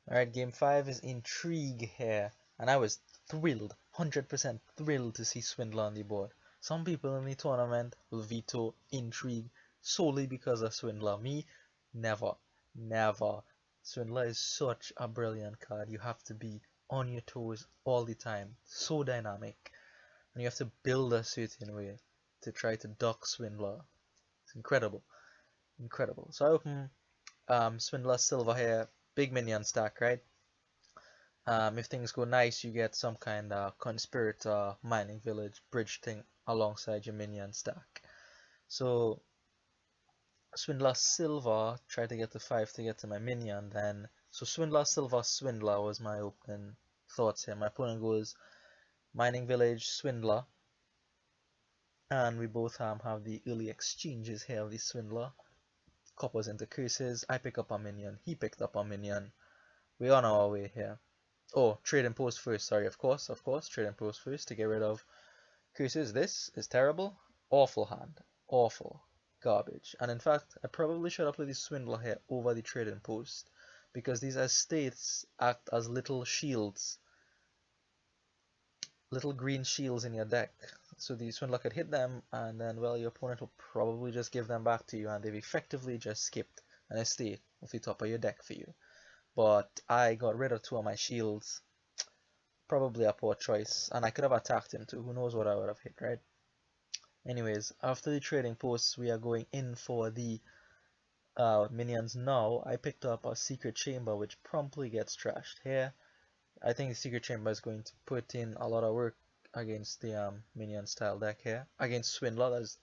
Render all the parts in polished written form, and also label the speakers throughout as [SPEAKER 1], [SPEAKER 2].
[SPEAKER 1] Alright, game 5 is Intrigue here, and I was thrilled, 100% thrilled to see Swindler on the board. Some people in the tournament will veto Intrigue solely because of Swindler. Me, never, never. Swindler is such a brilliant card. You have to be on your toes all the time. So dynamic. And you have to build a certain way to try to duck Swindler. It's incredible. Incredible. So I open Swindler Silver here. Big minion stack, right? If things go nice, you get some kind of Conspirator, Mining Village, bridge thing alongside your minion stack. So Swindler Silver, try to get to 5 to get to my minion then. So Swindler Silver Swindler was my opening thoughts here. My opponent goes Mining Village Swindler. And we both have the early exchanges here of the Swindler. Coppers into curses. I pick up a minion. He picked up a minion. We're on our way here. Oh, trade and post first. Sorry, of course. Trade and post first to get rid of curses. This is terrible. Awful hand. Awful. Garbage. And in fact, I probably should have played the Swindler here over the trade and post, because these estates act as little shields. Little green shields in your deck. So the Swindler could hit them, and then, well, your opponent will probably just give them back to you, and they've effectively just skipped an estate off the top of your deck for you. But I got rid of 2 of my shields. Probably a poor choice, and I could have attacked him too. Who knows what I would have hit, right? Anyways, after the trading posts, we are going in for the minions now. I picked up a secret chamber, which promptly gets trashed here. I think the secret chamber is going to put in a lot of work against the minion style deck here. Against Swindler, that's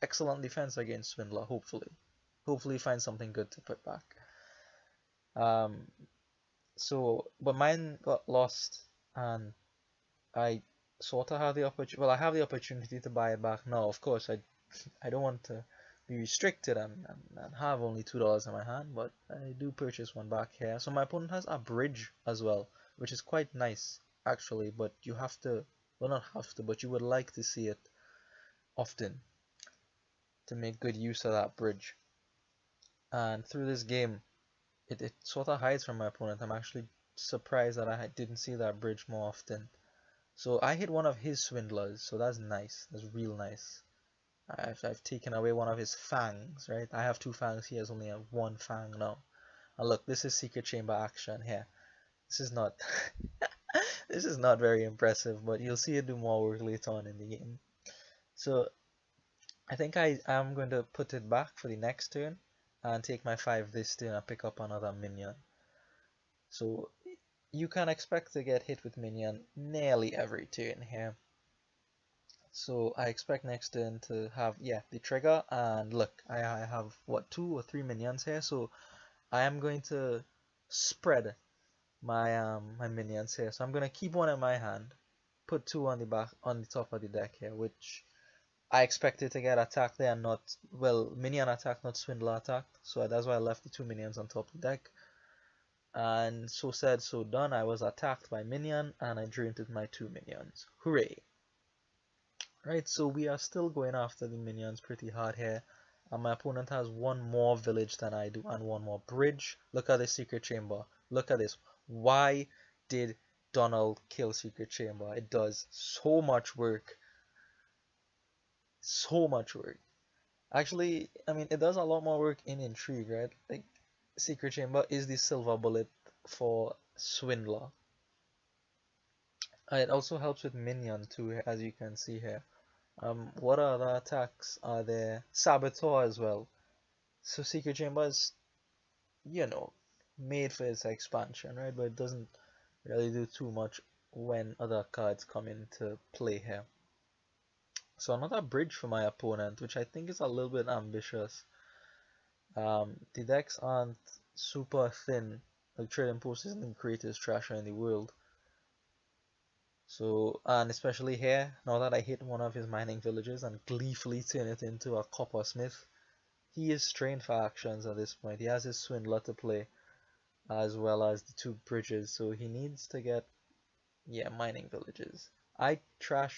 [SPEAKER 1] excellent defense against Swindler, hopefully. Hopefully find something good to put back. But mine got lost, and I sort of have the opportunity. Well, I have the opportunity to buy it back now. Of course, I don't want to be restricted and have only $2 in my hand, but I do purchase one back here. So my opponent has a bridge as well, which is quite nice actually. But you have to, well, not have to, but you would like to see it often to make good use of that bridge. And through this game, it sort of hides from my opponent. I'm actually surprised that I didn't see that bridge more often. So I hit one of his swindlers, so that's nice. That's real nice. I've taken away one of his fangs, right? I have 2 fangs, he has only 1 fang now. And look, this is secret chamber action here. This is not this is not very impressive, but you'll see it do more work later on in the game. So I think I am going to put it back for the next turn and take my 5 this turn and pick up another minion. So you can expect to get hit with minion nearly every turn here. So I expect next turn to have, yeah, the trigger, and look, I have what, 2 or 3 minions here, so I am going to spread my my minions here. So I'm gonna keep 1 in my hand, put 2 on the top of the deck here, which I expected to get attacked there, not, well, minion attack, not Swindler attacked. So that's why I left the 2 minions on top of the deck. And so said, so done. I was attacked by minion, and I drained with my 2 minions. Hooray! Right, so we are still going after the minions pretty hard here. And my opponent has 1 more village than I do and 1 more bridge. Look at the secret chamber. Look at this. Why did Donald kill secret chamber? It does so much work. So much work. Actually, I mean, it does a lot more work in Intrigue, right? Like, secret chamber is the silver bullet for Swindler. It also helps with minion too, as you can see here. What other attacks are there? Saboteur as well. So secret chamber is, you know, made for its expansion, right? But it doesn't really do too much when other cards come into play here. So another bridge for my opponent, which I think is a little bit ambitious. The decks aren't super thin. Like Trading Post isn't the greatest trasher in the world. So, and especially here, now that I hit one of his mining villages and gleefully turn it into a coppersmith, he is trained for actions at this point. He has his Swindler to play, as well as the 2 bridges, so he needs to get, yeah, mining villages. I trash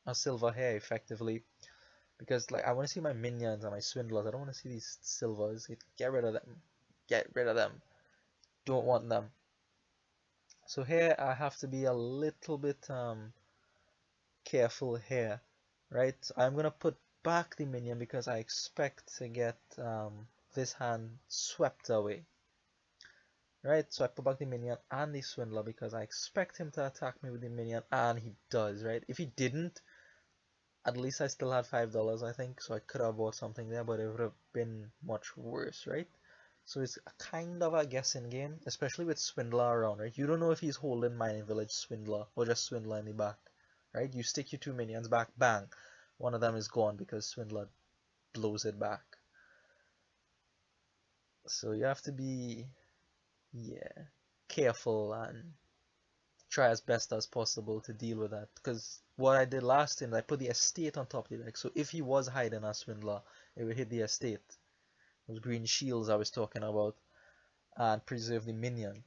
[SPEAKER 1] a silver here effectively, because like I want to see my minions and my swindlers. I don't want to see these silvers. Get rid of them. Get rid of them. Don't want them. So here I have to be a little bit careful here, right? So I'm gonna put back the minion because I expect to get this hand swept away. Right, so I put back the minion and the Swindler because I expect him to attack me with the minion, and he does, right? If he didn't, at least I still had $5, I think, so I could have bought something there, but it would have been much worse, right? So it's a kind of a guessing game, especially with Swindler around, right? You don't know if he's holding Mining Village Swindler or just Swindler in the back, right? You stick your two minions back, bang, one of them is gone because Swindler blows it back. So you have to be, yeah, careful and try as best as possible to deal with that. Because what I did last time, I put the estate on top of the deck. So if he was hiding a Swindler, it would hit the estate. Those green shields I was talking about, and preserve the minion.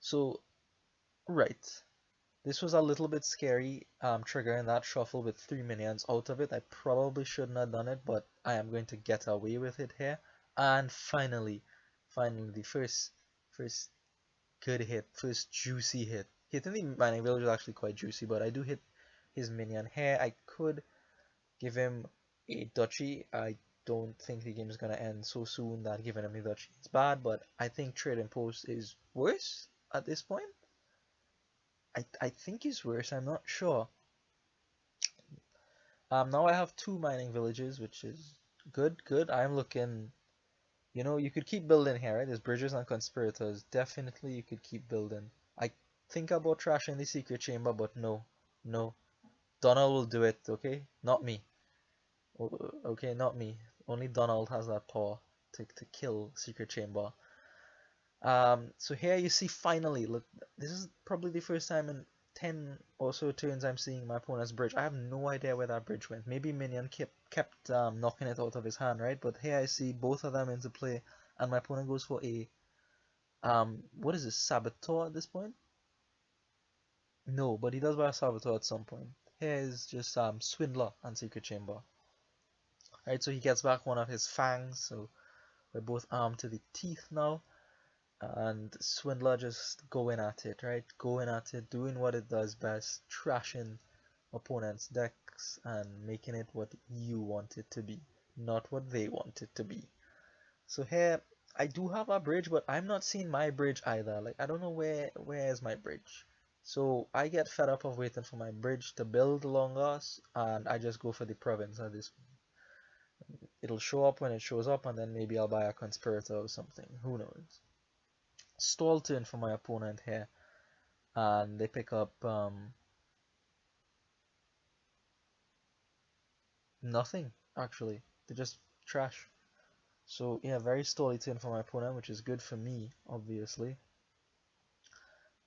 [SPEAKER 1] So, right. This was a little bit scary, triggering that shuffle with 3 minions out of it. I probably shouldn't have done it, but I am going to get away with it here. And finally, the first good hit, first juicy hit. Hitting the mining village is actually quite juicy, but I do hit his minion here. I could give him a duchy. I don't think the game is going to end so soon that giving him the duchy is bad, but I think trading post is worse at this point. I think it's worse, I'm not sure. Now I have 2 mining villages, which is good. I'm looking, you know, you could keep building here, right? There's bridges and conspirators. Definitely you could keep building. I think about trashing the secret chamber, but no. Donald will do it, okay? Not me. Okay, not me. Only Donald has that power to kill secret chamber. So here you see finally, look, this is probably the first time in 10 or so turns I'm seeing my opponent's bridge. I have no idea where that bridge went. Maybe minion kept knocking it out of his hand, right? But here I see both of them into play, and my opponent goes for a what is this, Saboteur at this point? No, but he does buy a Saboteur at some point. Here is just Swindler and Secret Chamber. Right, so he gets back one of his fangs, so we're both armed to the teeth now. And Swindler just going at it, right? Going at it, doing what it does best, trashing opponents' decks and making it what you want it to be, not what they want it to be. So here, I do have a bridge, but I'm not seeing my bridge either. Like, I don't know where is my bridge. So I get fed up of waiting for my bridge to build along us, and I just go for the province at this. It'll show up when it shows up, and then maybe I'll buy a conspirator or something. Who knows? Stall turn for my opponent here, and they pick up nothing actually. They just trash. So yeah, very stally turn for my opponent, which is good for me, obviously.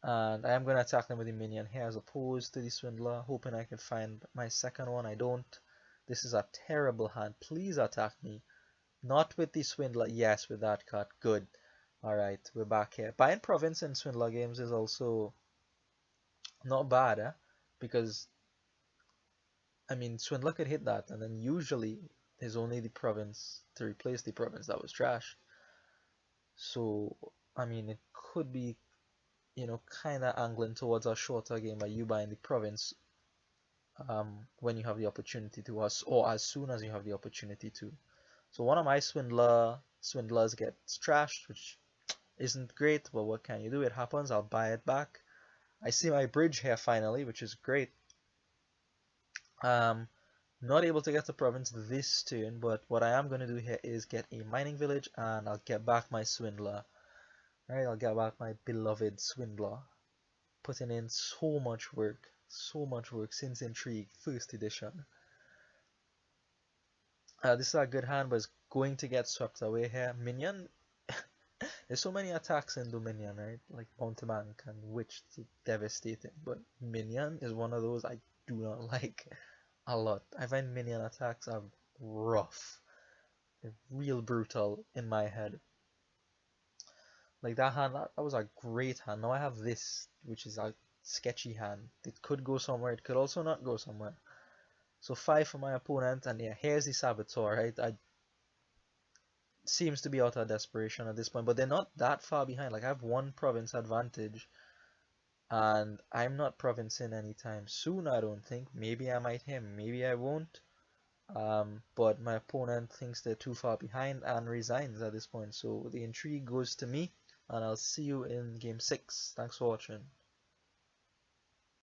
[SPEAKER 1] And I am going to attack them with the minion here as opposed to the Swindler, hoping I can find my second one. I don't. This is a terrible hand. Please attack me. Not with the Swindler. Yes, with that card. Good. Alright, we're back here. Buying Province in Swindler games is also not bad, eh? Because, I mean, Swindler could hit that, and then usually there's only the Province to replace the Province that was trash. So, I mean, it could be, you know, kind of angling towards a shorter game by you buying the Province when you have the opportunity to, or as soon as you have the opportunity to. So one of my Swindlers gets trashed, which isn't great, but what can you do? It happens. I'll buy it back. I see my bridge here finally, which is great. Not able to get the province this turn, but what I am going to do here is get a mining village, and I'll get back my Swindler. Right, I'll get back my beloved Swindler. Putting in so much work since Intrigue, first edition. This is a good hand, but it's going to get swept away here. Minion, there's so many attacks in Dominion, right? Like Bounty Bank and Witch, devastating. But Minion is one of those I do not like a lot. I find Minion attacks are rough. They're real brutal in my head. Like that hand, that was a great hand. Now I have this, which is a sketchy hand. It could go somewhere, it could also not go somewhere. So 5 for my opponent, and yeah, here's the Saboteur, right? seems to be out of desperation at this point, but they're not that far behind. Like I have one province advantage, and I'm not provincing anytime soon. I don't think. Maybe I might him. Maybe I won't. But my opponent thinks they're too far behind and resigns at this point. So the intrigue goes to me, and I'll see you in game 6. Thanks for watching.